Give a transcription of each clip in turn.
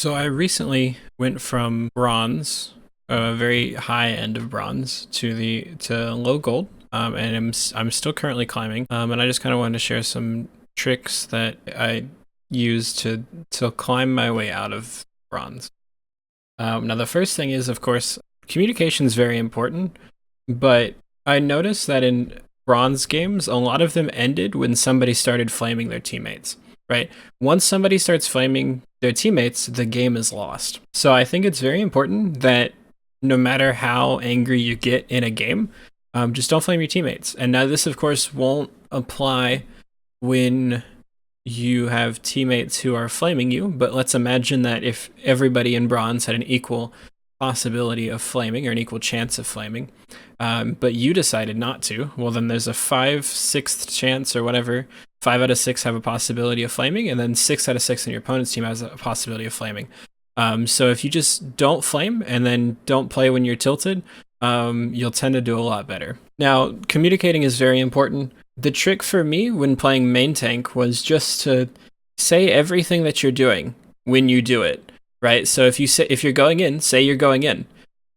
So I recently went from bronze, a very high end of bronze, to low gold, and I'm still currently climbing. And I just kind of wanted to share some tricks that I use to climb my way out of bronze. Now the first thing is, of course, communication is very important, but I noticed that in bronze games, a lot of them ended when somebody started flaming their teammates, right? Once somebody starts flaming their teammates, the game is lost. So I think it's very important that no matter how angry you get in a game, just don't flame your teammates. And now this, of course, won't apply when you have teammates who are flaming you, but let's imagine that if everybody in bronze had an equal possibility of flaming or an equal chance of flaming, but you decided not to, well, then there's a 5/6 chance or whatever. 5 out of 6 have a possibility of flaming, and then 6 out of 6 in your opponent's team has a possibility of flaming. So if you just don't flame and then don't play when you're tilted, you'll tend to do a lot better. Now, communicating is very important. The trick for me when playing main tank was just to say everything that you're doing when you do it, right? So if you're going in, say you're going in.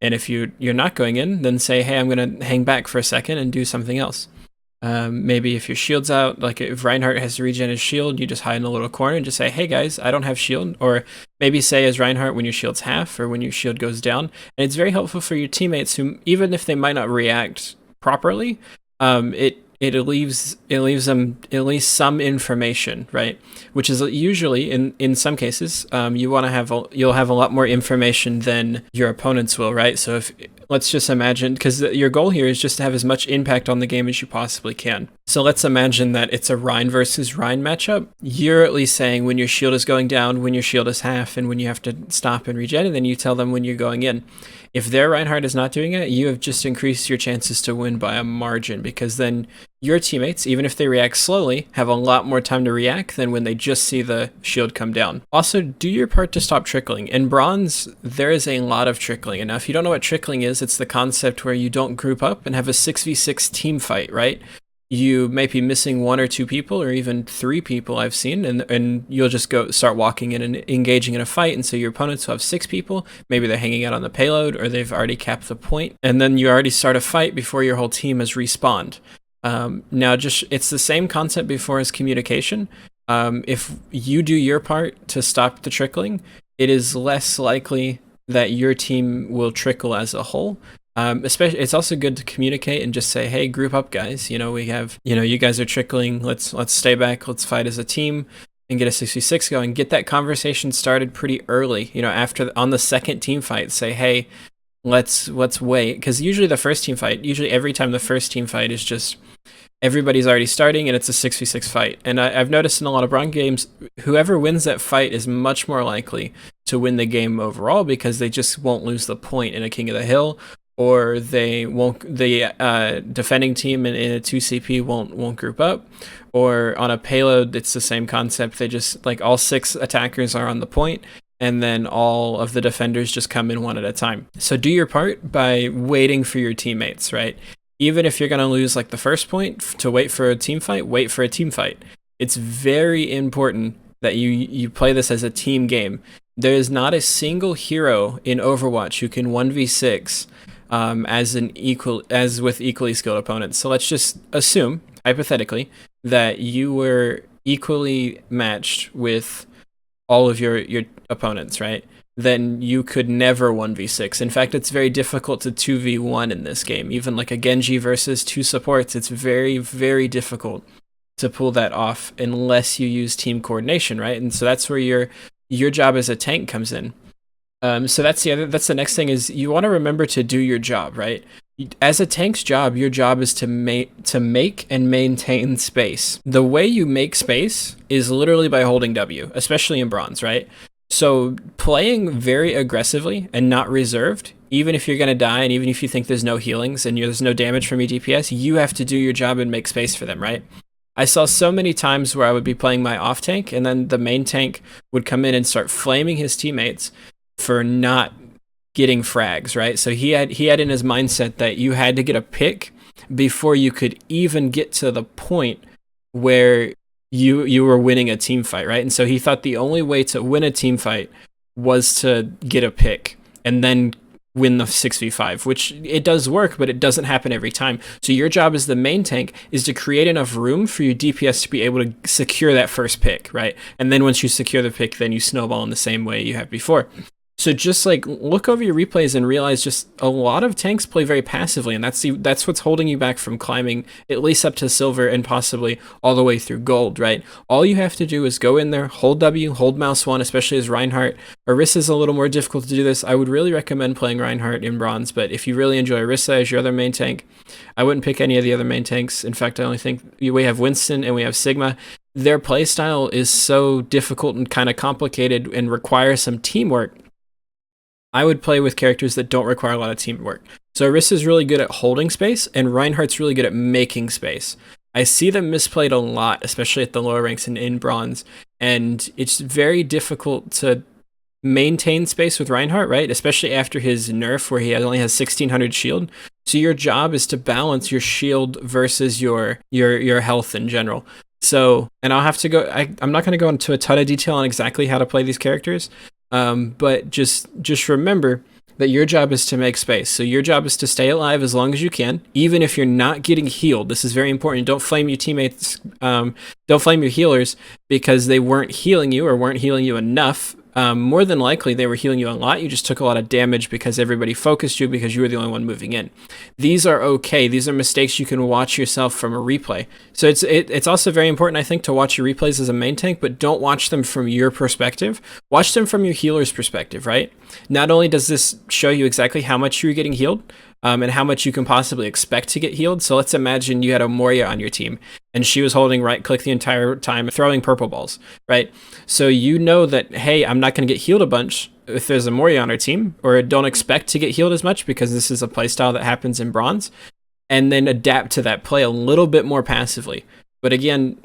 And if you're not going in, then say, hey, I'm going to hang back for a second and do something else. Maybe if your shield's out, like if Reinhardt has to regen his shield, you just hide in a little corner and just say, hey guys, I don't have shield. Or maybe say as Reinhardt when your shield's half or when your shield goes down. And it's very helpful for your teammates who, even if they might not react properly, it leaves them at least some information, right? Which is usually in some cases you'll have a lot more information than your opponents will, right? So if let's just imagine, because your goal here is just to have as much impact on the game as you possibly can. So let's imagine that it's a Rein versus Rein matchup. You're at least saying when your shield is going down, when your shield is half, and when you have to stop and regen, and then you tell them when you're going in. If their Reinhardt is not doing it, you have just increased your chances to win by a margin, because then your teammates, even if they react slowly, have a lot more time to react than when they just see the shield come down. Also, do your part to stop trickling. In bronze, there is a lot of trickling. And now, if you don't know what trickling is, it's the concept where you don't group up and have a 6v6 team fight, right? You may be missing 1 or 2 people or even 3 people I've seen, and you'll just go start walking in and engaging in a fight, and so your opponents will have 6 people, maybe they're hanging out on the payload or they've already capped the point, and then you already start a fight before your whole team has respawned. Now it's the same concept before as communication. If you do your part to stop the trickling, it is less likely that your team will trickle as a whole. Especially, it's also good to communicate and just say, hey, group up, guys. We have, you guys are trickling. Let's stay back. Let's fight as a team and get a 6v6 going. Get that conversation started pretty early. On the second team fight, say, hey, let's wait. Because usually every time the first team fight is just everybody's already starting and it's a 6v6 fight. And I've noticed in a lot of bronze games, whoever wins that fight is much more likely to win the game overall, because they just won't lose the point in a King of the Hill, or the defending team in a 2CP won't group up, or on a payload it's the same concept. They just, like, all 6 attackers are on the point, and then all of the defenders just come in one at a time. So do your part by waiting for your teammates, right? Even if you're going to lose like the first point, to wait for a team fight, wait for a team fight. It's very important that you play this as a team game. There is not a single hero in Overwatch who can 1v6 as with equally skilled opponents. So let's just assume, hypothetically, that you were equally matched with all of your opponents, right? Then you could never 1v6. In fact, it's very difficult to 2v1 in this game. Even like a Genji versus 2 supports, it's very, very difficult to pull that off unless you use team coordination, right? And so that's where your job as a tank comes in. So that's the next thing, is you want to remember to do your job, right? As a tank's job, your job is to make and maintain space. The way you make space is literally by holding W, especially in bronze, right? So playing very aggressively and not reserved, even if you're going to die and even if you think there's no healings and there's no damage from your DPS, you have to do your job and make space for them, right? I saw so many times where I would be playing my off tank and then the main tank would come in and start flaming his teammates for not getting frags, right? So he had in his mindset that you had to get a pick before you could even get to the point where you were winning a team fight, right? And so he thought the only way to win a team fight was to get a pick and then win the 6v5, which it does work, but it doesn't happen every time. So your job as the main tank is to create enough room for your DPS to be able to secure that first pick, right? And then once you secure the pick, then you snowball in the same way you have before. So just like look over your replays and realize just a lot of tanks play very passively, and that's what's holding you back from climbing at least up to silver and possibly all the way through gold, right? All you have to do is go in there, hold W, hold mouse 1, especially as Reinhardt. Orisa is a little more difficult to do this. I would really recommend playing Reinhardt in bronze, but if you really enjoy Orisa as your other main tank, I wouldn't pick any of the other main tanks. In fact, I only think we have Winston and we have Sigma. Their playstyle is so difficult and kind of complicated and requires some teamwork. I would play with characters that don't require a lot of teamwork. So Orisa is really good at holding space, and Reinhardt's really good at making space. I see them misplayed a lot, especially at the lower ranks and in bronze, and it's very difficult to maintain space with Reinhardt, right? Especially after his nerf where he only has 1600 shield. So your job is to balance your shield versus your health in general. So, and I'll have to go, I'm not going to go into a ton of detail on exactly how to play these characters, but just remember that your job is to make space. So your job is to stay alive as long as you can, even if you're not getting healed. This is very important. Don't flame your teammates, don't flame your healers because they weren't healing you or weren't healing you enough. More than likely, they were healing you a lot. You just took a lot of damage because everybody focused you because you were the only one moving in. These are okay. These are mistakes you can watch yourself from a replay. So it's also very important, I think, to watch your replays as a main tank, but don't watch them from your perspective. Watch them from your healer's perspective, right? Not only does this show you exactly how much you're getting healed, and how much you can possibly expect to get healed. So let's imagine you had a Moria on your team and she was holding right click the entire time, throwing purple balls, right? So you know that, hey, I'm not going to get healed a bunch if there's a Moria on our team, or don't expect to get healed as much because this is a playstyle that happens in bronze, and then adapt to that, play a little bit more passively. But again,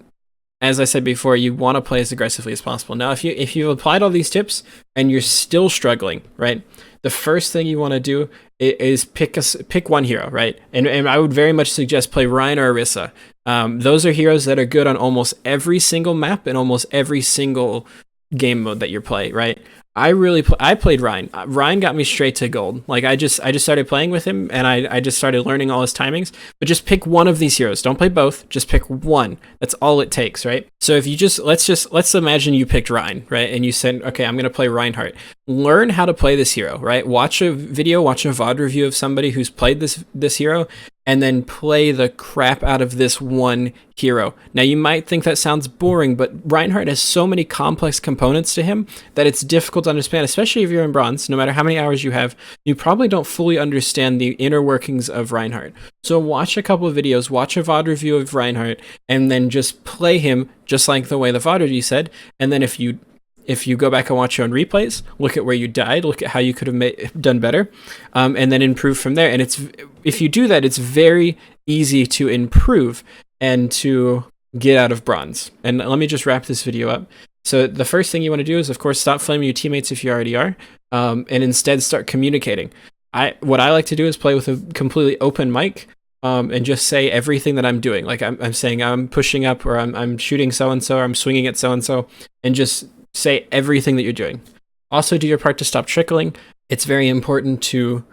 as I said before, you want to play as aggressively as possible. Now, if you've applied all these tips and you're still struggling, right? The first thing you want to do is pick one hero, right? And I would very much suggest play Ryan or Orisa. Those are heroes that are good on almost every single map and almost every single game mode that you play, right? I played Ryan. Ryan got me straight to gold. Like I just started playing with him and I just started learning all his timings. But just pick one of these heroes. Don't play both. Just pick one. That's all it takes, right? So if you let's imagine you picked Ryan, right? And you said, okay, I'm gonna play Reinhardt. Learn how to play this hero, right? Watch a video, watch a VOD review of somebody who's played this hero, and then play the crap out of this one hero. Now, you might think that sounds boring, but Reinhardt has so many complex components to him that it's difficult to understand, especially if you're in bronze. No matter how many hours you have, you probably don't fully understand the inner workings of Reinhardt. So watch a couple of videos, watch a VOD review of Reinhardt, and then just play him just like the way the VOD review said. And then if you go back and watch your own replays, look at where you died, look at how you could have done better, and then improve from there. And if you do that, it's very easy to improve and to get out of bronze. And let me just wrap this video up. So the first thing you want to do is, of course, stop flaming your teammates if you already are, and instead start communicating. What I like to do is play with a completely open mic, and just say everything that I'm doing. Like I'm saying I'm pushing up, or I'm shooting so-and-so, or I'm swinging at so-and-so, and just say everything that you're doing. Also, do your part to stop trickling. It's very important to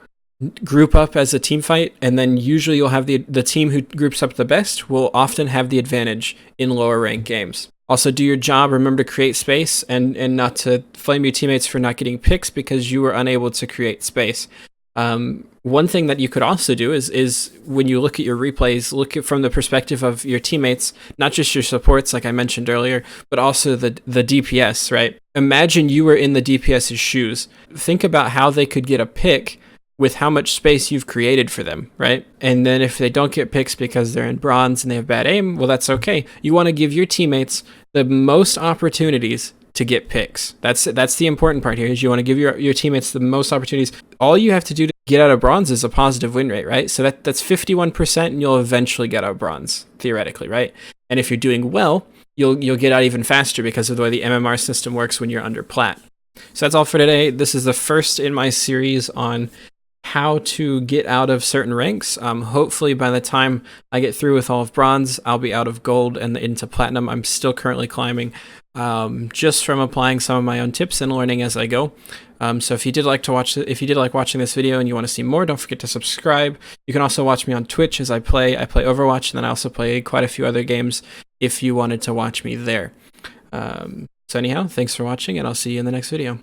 group up as a team fight, and then usually you'll have the team who groups up the best will often have the advantage in lower rank games. Also, do your job. Remember to create space and not to flame your teammates for not getting picks because you were unable to create space. One thing that you could also do is when you look at your replays, look at from the perspective of your teammates, not just your supports, like I mentioned earlier, but also the DPS, right? Imagine you were in the DPS's shoes. Think about how they could get a pick with how much space you've created for them, right? And then if they don't get picks because they're in bronze and they have bad aim, well, that's okay. You want to give your teammates the most opportunities to get picks. That's the important part here, is you want to give your teammates the most opportunities. All you have to do to get out of bronze is a positive win rate, right? So that's 51%, and you'll eventually get out of bronze, theoretically, right? And if you're doing well, you'll get out even faster because of the way the MMR system works when you're under plat. So that's all for today. This is the first in my series on how to get out of certain ranks. Hopefully by the time I get through with all of bronze, I'll be out of gold and into platinum. I'm still currently climbing, just from applying some of my own tips and learning as I go. So if you did like watching this video and you want to see more, don't forget to subscribe. You can also watch me on Twitch as I play Overwatch, and then I also play quite a few other games if you wanted to watch me there. So anyhow, thanks for watching, and I'll see you in the next video.